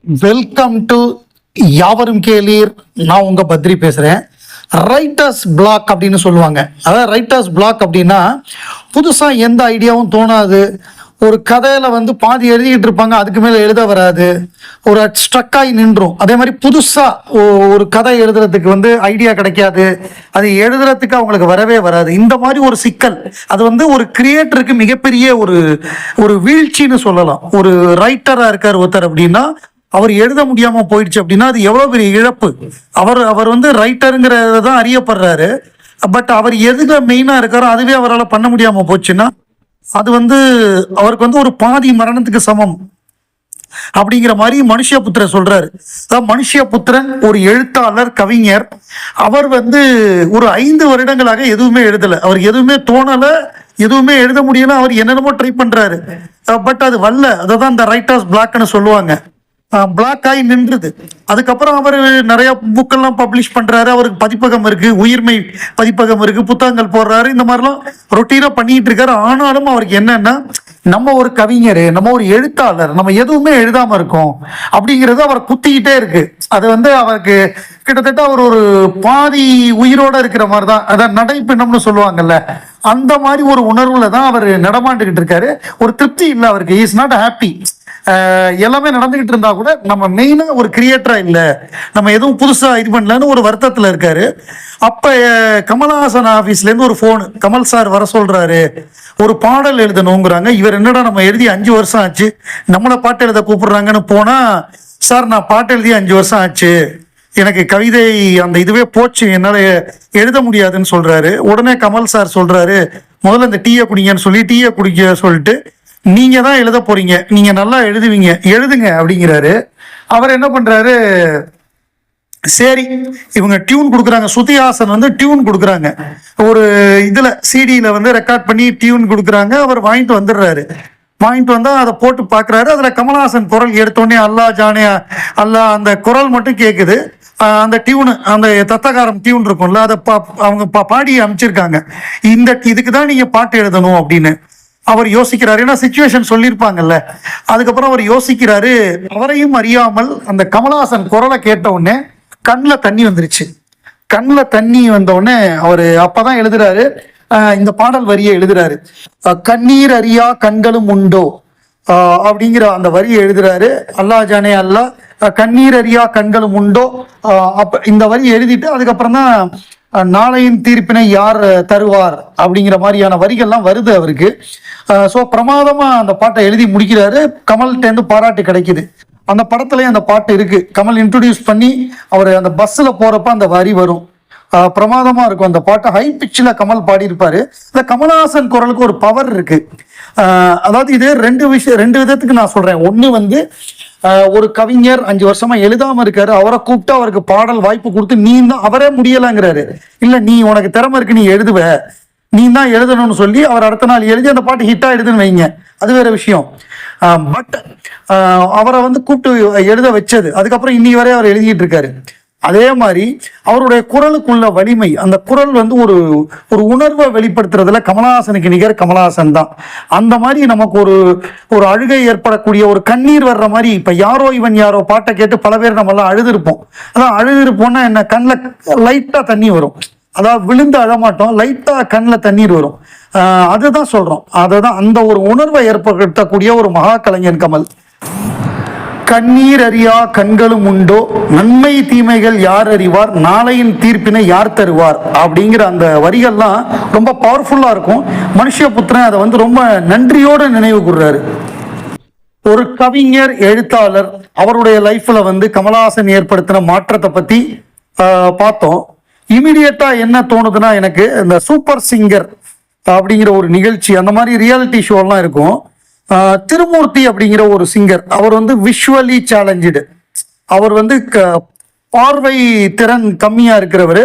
Welcome to யாவரும் கேளீர். நான் உங்க பத்ரி பேசுறேன். ரைட்டர்ஸ் பிளாக் அப்படின்னு சொல்லுவாங்க. அதாவது ரைட்டர்ஸ் பிளாக் அப்படின்னா புதுசாக எந்த ஐடியாவும் தோணாது. ஒரு கதையில பாதி எழுதிக்கிட்டு இருப்பாங்க, அதுக்கு மேலே எழுத வராது, ஒரு ஸ்ட்ரக்காகி நின்றும். அதே மாதிரி புதுசா ஒரு கதை எழுதுறதுக்கு ஐடியா கிடைக்காது, அது எழுதுறதுக்கு அவங்களுக்கு வரவே வராது. இந்த மாதிரி ஒரு சிக்கல் அது ஒரு கிரியேட்டருக்கு மிகப்பெரிய ஒரு ஒரு வீழ்ச்சின்னு சொல்லலாம். ஒரு ரைட்டரா இருக்கார் ஒருத்தர் அப்படின்னா அவர் எழுத முடியாம போயிடுச்சு அப்படின்னா அது எவ்வளவு பெரிய இழப்பு. அவர் ரைட்டருங்கிறத தான் அறியப்படுறாரு. பட் அவர் எதுல மெயினா இருக்காரோ அதுவே அவரால் பண்ண முடியாம போச்சுன்னா அது அவருக்கு ஒரு பாதி மரணத்துக்கு சமம் அப்படிங்கிற மாதிரி மனுஷபுத்திரன் சொல்றாரு. மனுஷபுத்திரன் ஒரு எழுத்தாளர், கவிஞர். அவர் ஒரு 5 வருடங்களாக எதுவுமே எழுதல, அவருக்கு எதுவுமே தோணல, எதுவுமே எழுத முடியல. அவர் என்னென்னமோ ட்ரை பண்றாரு, பட் அது வரல. அததான் இந்த ரைட்டர்ஸ் பிளாக்னு சொல்லுவாங்க. பிளாக் ஆகி நின்றுது. அதுக்கப்புறம் அவர் நிறைய புக்கெல்லாம் பப்ளிஷ் பண்றாரு. அவருக்கு பதிப்பகம் இருக்கு, உயிர்மை பதிப்பகம் இருக்கு, புத்தகங்கள் போடுறாரு. இந்த மாதிரிலாம் ரொட்டீனா பண்ணிட்டு இருக்காரு. ஆனாலும் அவருக்கு என்னன்னா, நம்ம ஒரு கவிஞர், நம்ம ஒரு எழுத்தாளர், நம்ம எதுவுமே எழுதாம இருக்கோம் அப்படிங்கிறது அவர் குத்திக்கிட்டே இருக்கு. அது அவருக்கு கிட்டத்தட்ட அவர் ஒரு பாதி உயிரோட இருக்கிற மாதிரி தான். அதான் நடைப்பிணம்னு சொல்லுவாங்கல்ல, அந்த மாதிரி ஒரு உணர்வுல தான் அவர் நடமாண்டுகிட்டு இருக்காரு. ஒரு திருப்தி இல்லை அவருக்கு. Is not happy. எல்லாமே நடந்துகிட்டு இருந்தா கூட நம்ம மெயினா ஒரு கிரியேட்டரா இல்ல, நம்ம எதுவும் புதுசா இது பண்ணலன்னு ஒரு வருத்தத்துல இருக்காரு. அப்ப கமல்ஹாசன் ஆபீஸ்ல இருந்து ஒரு போன், கமல் சார் வர சொல்றாரு, ஒரு பாடல் எழுதணுங்கிறாங்க. இவர் என்னடா நம்ம எழுதி 5 வருஷம் ஆச்சு, நம்மள பாட்டு எழுத கூப்பிடுறாங்கன்னு போனா, சார் நான் பாட்டு எழுதி 5 வருஷம் ஆச்சு, எனக்கு கவிதை அந்த இதுவே போச்சு, என்னால எழுத முடியாதுன்னு சொல்றாரு. உடனே கமல் சார் சொல்றாரு, முதல்ல இந்த டீயை குடிங்கன்னு சொல்லி டீயை குடிக்க சொல்லிட்டு, நீங்க தான் எழுத போறீங்க, நீங்க நல்லா எழுதுவீங்க, எழுதுங்க அப்படிங்கிறாரு. அவர் என்ன பண்றாரு, சரி இவங்க டியூன் கொடுக்குறாங்க, ஸ்ருதிஹாசன் டியூன் கொடுக்குறாங்க, ஒரு இதுல சிடியில ரெக்கார்ட் பண்ணி டியூன் கொடுக்குறாங்க. அவர் வாங்கிட்டு வந்துடுறாரு. வாங்கிட்டு வந்தா அதை போட்டு பாக்குறாரு. அதுல கமல்ஹாசன் குரல் எடுத்தோடனே அல்லா ஜானே அல்லா அந்த குரல் மட்டும் கேட்குது. அந்த டியூனு, அந்த தத்தகாரம் டியூன் இருக்கும்ல, அதை அவங்க பாடி அமைச்சிருக்காங்க. இதுக்கு தான் நீங்க பாட்டு எழுதணும் அப்படின்னு அவர் யோசிக்கிறாரு. ஏன்னா சிச்சுவேஷன் சொல்லியிருப்பாங்கல்ல. அதுக்கப்புறம் அவர் யோசிக்கிறாரு. அவரையும் அறியாமல் அந்த கமல்ஹாசன் குரலை கேட்ட உடனே கண்ணில் தண்ணி வந்துருச்சு. கண்ணில் தண்ணி வந்த உடனே அவர் அப்பதான் எழுதுறாரு, இந்த பாடல் வரியை எழுதுறாரு. கண்ணீர் அறியா கண்களும் உண்டோ அப்படிங்கிற அந்த வரியை எழுதுறாரு. அல்லா ஜானே அல்லா கண்ணீர் அறியா கண்களும் உண்டோ இந்த வரி எழுதிட்டு அதுக்கப்புறம் தான் நாளையின் தீர்ப்பினை யார் தருவார் அப்படிங்கிற மாதிரியான வரிகள்லாம் வருது அவருக்கு. ஸோ பிரமாதமா அந்த பாட்டை எழுதி முடிக்கிறாரு. கமல்கிட்டேருந்து பாராட்டு கிடைக்குது. அந்த படத்துலயும் அந்த பாட்டு இருக்கு. கமல் இன்ட்ரோடியூஸ் பண்ணி அவர் அந்த பஸ்ல போறப்ப அந்த வரி வரும். பிரமாதமா இருக்கும் அந்த பாட்டு. ஹை பிச்சில் கமல் பாடியிருப்பாரு. இந்த கமல்ஹாசன் குரலுக்கு ஒரு பவர் இருக்கு. அதாவது இது 2 விதத்துக்கு நான் சொல்றேன். ஒண்ணு ஒரு கவிஞர் 5 வருஷமா எழுதாம இருக்காரு, அவரை கூப்பிட்டு அவருக்கு பாடல் வாய்ப்பு கொடுத்து, நீ தான் அவரே முடியலங்கிறாரு, இல்ல நீ உனக்கு திறமை இருக்கு, நீ எழுதுவ, நீ தான் எழுதணும்னு சொல்லி அவர் அடுத்த நாள் எழுதி அந்த பாட்டு ஹிட் ஆயிடுதுன்னு வைங்க, அது வேற விஷயம். பட் அவரை கூப்பிட்டு எழுத வச்சது, அதுக்கப்புறம் இன்னி வரை அவர் எழுதிட்டு இருக்காரு. அதே மாதிரி அவருடைய குரலுக்குள்ள வலிமை, அந்த குரல் ஒரு ஒரு உணர்வை வெளிப்படுத்துறதுல கமல்ஹாசனுக்கு நிகர் கமல்ஹாசன் தான். அந்த மாதிரி நமக்கு ஒரு அழுகை ஏற்படக்கூடிய, ஒரு கண்ணீர் வர்ற மாதிரி. இப்ப யாரோ இவன் யாரோ பாட்டை கேட்டு பல பேர் நம்ம எல்லாம் அழுதுருப்போம். அதான் அழுதுருப்போம்னா என்ன, கண்ணில் லைட்டா தண்ணி வரும். அதாவது விழுந்து அழமாட்டோம், லைட்டா கண்ணில் தண்ணீர் வரும். அதுதான் சொல்றோம். அதுதான் அந்த ஒரு உணர்வை ஏற்படுத்தக்கூடிய ஒரு மகா கலைஞன் கமல். கண்ணீர் அறியா கண்களும் உண்டோ, நன்மை தீமைகள் யார் அறிவார், நாளையின் தீர்ப்பினை யார் தருவார் அப்படிங்கிற அந்த வரிகள்லாம் ரொம்ப பவர்ஃபுல்லா இருக்கும். மனுஷபுத்திரன் அதை ரொம்ப நன்றியோட நினைவு கூர்றாரு. ஒரு கவிஞர், எழுத்தாளர், அவருடைய லைஃப்ல கமல்ஹாசன் ஏற்படுத்தின மாற்றத்தை பத்தி பார்த்தோம். இமிடியட்டா என்ன தோணுதுன்னா, எனக்கு இந்த சூப்பர் சிங்கர் அப்படிங்கிற ஒரு நிகழ்ச்சி, அந்த மாதிரி ரியாலிட்டி ஷோலாம் இருக்கும். திருமூர்த்தி அப்படிங்கிற ஒரு சிங்கர், அவர் விஷுவலி சேலஞ்சு. அவர் பார்வை திறன் கம்மியா இருக்கிறவர்,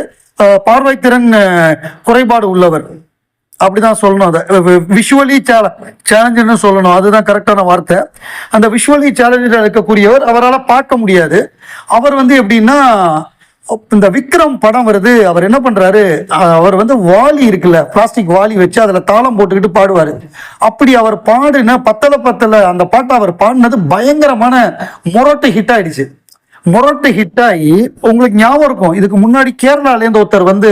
பார்வை திறன் குறைபாடு உள்ளவர் அப்படிதான் சொல்லணும். அதை விஷுவலி சேலஞ்சுன்னு சொல்லணும், அதுதான் கரெக்டான வார்த்தை. அந்த விஷுவலி சேலஞ்சில் இருக்கக்கூடியவர், அவரால் பார்க்க முடியாது. அவர் எப்படின்னா இந்த விக்ரம் படம் வருது, அவர் என்ன பண்றாரு, அவர் வந்து வாலி இருக்குல்ல, பிளாஸ்டிக் வாலி வச்சு அதுல தாளம் போட்டுக்கிட்டு பாடுவாரு. அப்படி அவர் பாடின பத்தல பத்தல அந்த பாட்டை அவர் பாடினது பயங்கரமான மொரட்டு ஹிட் ஆயிடுச்சு. மொரட்டு ஹிட் ஆகி உங்களுக்கு ஞாபகம் இருக்கும், இதுக்கு முன்னாடி கேரளாலேருந்து ஒருத்தர் வந்து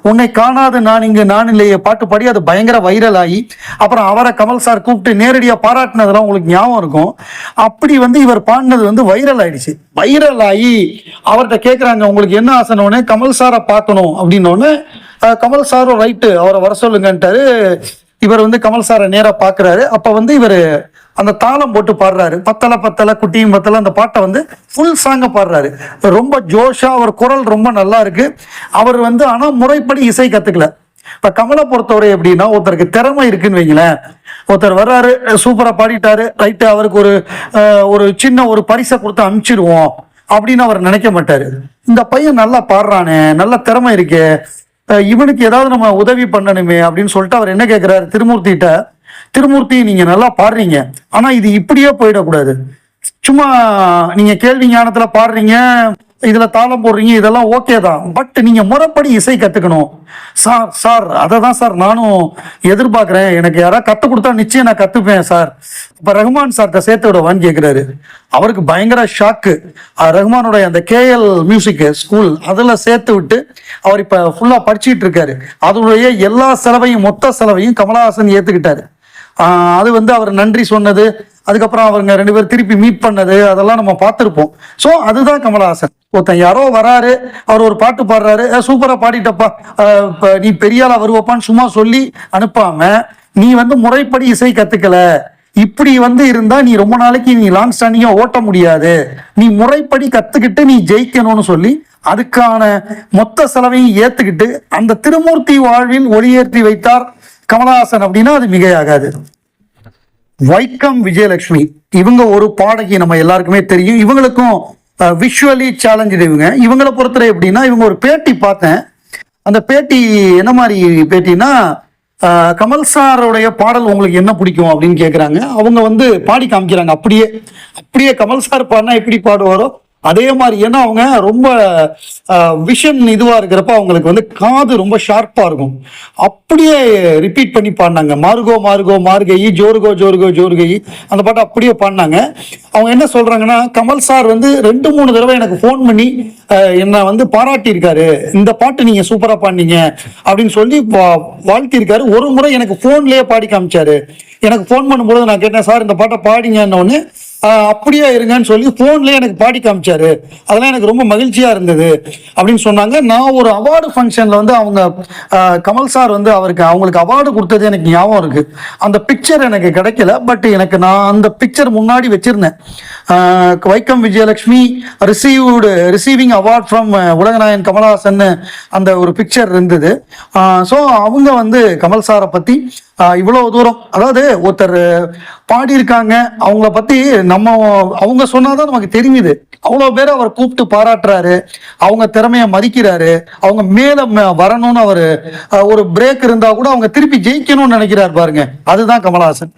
உன்னை காணாது நான் இங்கு நான் இல்லையே பாட்டு பாடி அது பயங்கர வைரல் ஆகி அப்புறம் அவரை கமல் சார் கூப்பிட்டு நேரடியாக பாராட்டினதெல்லாம் உங்களுக்கு ஞாபகம் இருக்கும். அப்படி வந்து இவர் பாடினது வந்து வைரல் ஆயிடுச்சு. வைரல் ஆகி அவர்கிட்ட கேட்குறாங்க உங்களுக்கு என்ன ஆசைனோடனே கமல் சாரை பார்க்கணும் அப்படின்னோடனே கமல் சாரும் ரைட்டு அவரை வர சொல்லுங்கன்ட்டாரு. இவர் வந்து கமல் சாரை நேராக பார்க்குறாரு. அப்போ வந்து இவர் அந்த தாளம் போட்டு பாடுறாரு, பத்தல பத்தல குட்டியும் பத்தல அந்த பாட்டை வந்து ஃபுல் சாங்க பாடுறாரு. ரொம்ப ஜோஷா, அவர் குரல் ரொம்ப நல்லா இருக்கு. அவர் வந்து ஆனால் முறைப்படி இசை கத்துக்கல. இப்ப கமலை பொறுத்தவரை எப்படின்னா, ஒருத்தருக்கு திறமை இருக்குன்னு வைங்களேன், ஒருத்தர் வர்றாரு சூப்பரா பாடிட்டாரு, ரைட்டு அவருக்கு ஒரு சின்ன ஒரு பரிசை கொடுத்து அனுப்பிச்சிடுவோம் அப்படின்னு அவர் நினைக்க மாட்டாரு. இந்த பையன் நல்லா பாடுறானே, நல்ல திறமை இருக்கே, இவனுக்கு ஏதாவது நம்ம உதவி பண்ணணுமே அப்படின்னு சொல்லிட்டு அவர் என்ன கேட்கிறாரு திருமூர்த்திகிட்ட, திருமூர்த்தி நீங்க நல்லா பாடுறீங்க, ஆனா இது இப்படியே போயிடக்கூடாது. சும்மா நீங்க கேள்வி ஞானத்துல பாடுறீங்க, இதுல தாளம் போடுறீங்க, இதெல்லாம் ஓகே தான், பட் நீங்க முறைப்படி இசை கத்துக்கணும். சார் சார் அதை தான் சார் நானும் எதிர்பார்க்கிறேன், எனக்கு யாராவது கற்றுக் கொடுத்தா நிச்சயம் நான் கத்துப்பேன் சார். இப்ப ரஹ்மான் சார்கிட்ட சேர்த்து விடவான்னு கேட்கிறாரு. அவருக்கு பயங்கர ஷாக்கு. ரஹ்மானுடைய அந்த கேஎல் மியூசிக் ஸ்கூல் அதுல சேர்த்து விட்டு அவர் இப்ப ஃபுல்லா படிச்சுட்டு இருக்காரு. அதனுடைய எல்லா செலவையும் மொத்த செலவையும் கமலஹாசன் ஏத்துக்கிட்டாரு. அது வந்து அவர் நன்றி சொன்னது, அதுக்கப்புறம் அவங்க 2 பேரும் திருப்பி மீட் பண்ணது, அதெல்லாம் நம்ம பார்த்துருப்போம். ஸோ அதுதான் கமலஹாசன். ஒருத்தன் யாரோ வராரு, அவர் ஒரு பாட்டு பாடுறாரு, சூப்பரா பாடிட்டப்பா, நீ பெரியாளா வருவப்பான்னு சும்மா சொல்லி அனுப்பாம நீ வந்து முறைப்படி இசை கத்துக்கல, இப்படி வந்து இருந்தா நீ ரொம்ப நாளைக்கு நீ லாங் ஸ்டாண்டிங்கா ஓட்ட முடியாது, நீ முறைப்படி கத்துக்கிட்டு நீ ஜெயிக்கணும்னு சொல்லி அதுக்கான மொத்த செலவையும் ஏத்துக்கிட்டு அந்த திருமூர்த்தி வாழ்வில் ஒளியேற்றி வைத்தார் கமலஹாசன் அப்படின்னா அது மிகையாகாது. வைக்கம் விஜயலட்சுமி இவங்க ஒரு பாடகி, நம்ம எல்லாருக்குமே தெரியும். இவங்களுக்கும் விஷுவலி சேலஞ்சு. இவங்களை பொறுத்தவரை எப்படின்னா, இவங்க ஒரு பேட்டி பார்த்தேன். அந்த பேட்டி என்ன மாதிரி பேட்டினா, கமல் சாருடைய பாடல் உங்களுக்கு என்ன பிடிக்கும் அப்படின்னு கேட்குறாங்க. அவங்க வந்து பாடி காமிக்கிறாங்க. அப்படியே அப்படியே கமல் சார் பாடினா எப்படி பாடுவாரோ அதே மாதிரி. ஏன்னா அவங்க ரொம்ப விஷன் இதுவாக இருக்கிறப்ப அவங்களுக்கு வந்து காது ரொம்ப ஷார்ப்பாக இருக்கும். அப்படியே ரிப்பீட் பண்ணி பாடினாங்க. மார்கோ மார்கோ மார்கயி, ஜோருகோ ஜோருகோ ஜோருகயி, அந்த பாட்டை அப்படியே பாடினாங்க. அவங்க என்ன சொல்கிறாங்கன்னா, கமல் சார் வந்து 2-3 தடவை எனக்கு ஃபோன் பண்ணி என்னை வந்து பாராட்டியிருக்காரு, இந்த பாட்டு நீங்கள் சூப்பராக பாடினீங்க அப்படின்னு சொல்லி வாழ்த்தியிருக்காரு. ஒரு முறை எனக்கு ஃபோன்லேயே பாடி காமிச்சாரு. எனக்கு ஃபோன் பண்ணும்போது நான் கேட்டேன், சார் இந்த பாட்டை பாடிங்கன்னு, அப்படியே இருங்கன்னு சொல்லி போன்லயே எனக்கு பாடி காமிச்சாரு, அதெல்லாம் எனக்கு ரொம்ப மகிழ்ச்சியா இருந்தது அப்படின்னு சொன்னாங்க. நான் ஒரு அவார்டு ஃபங்க்ஷன்ல வந்து அவங்க கமல் சார் வந்து அவங்களுக்கு அவார்டு கொடுத்தது எனக்கு ஞாபகம் இருக்கு. அந்த பிக்சர் எனக்கு கிடைக்கல, பட் எனக்கு நான் அந்த பிக்சர் முன்னாடி வச்சிருந்தேன். Vaikom Vijayalakshmi receiving award from உலகநாயகன் கமலஹாசன் அந்த ஒரு பிக்சர் இருந்தது. ஸோ அவங்க வந்து கமல் சாரை பத்தி இவ்வளவு தூரம், அதாவது ஒருத்தர் பாடியிருக்காங்க, அவங்கள பத்தி அவங்க சொன்னாதான் நமக்கு தெரியுது. அவ்வளவு பேர் அவர் கூப்பிட்டு பாராட்டுறாரு, அவங்க திறமைய மதிக்கிறாரு, அவங்க மேல வரணும்னு அவரு ஒரு பிரேக் இருந்தா கூட அவங்க திருப்பி ஜெயிக்கணும்னு நினைக்கிறார் பாருங்க, அதுதான் கமலஹாசன்.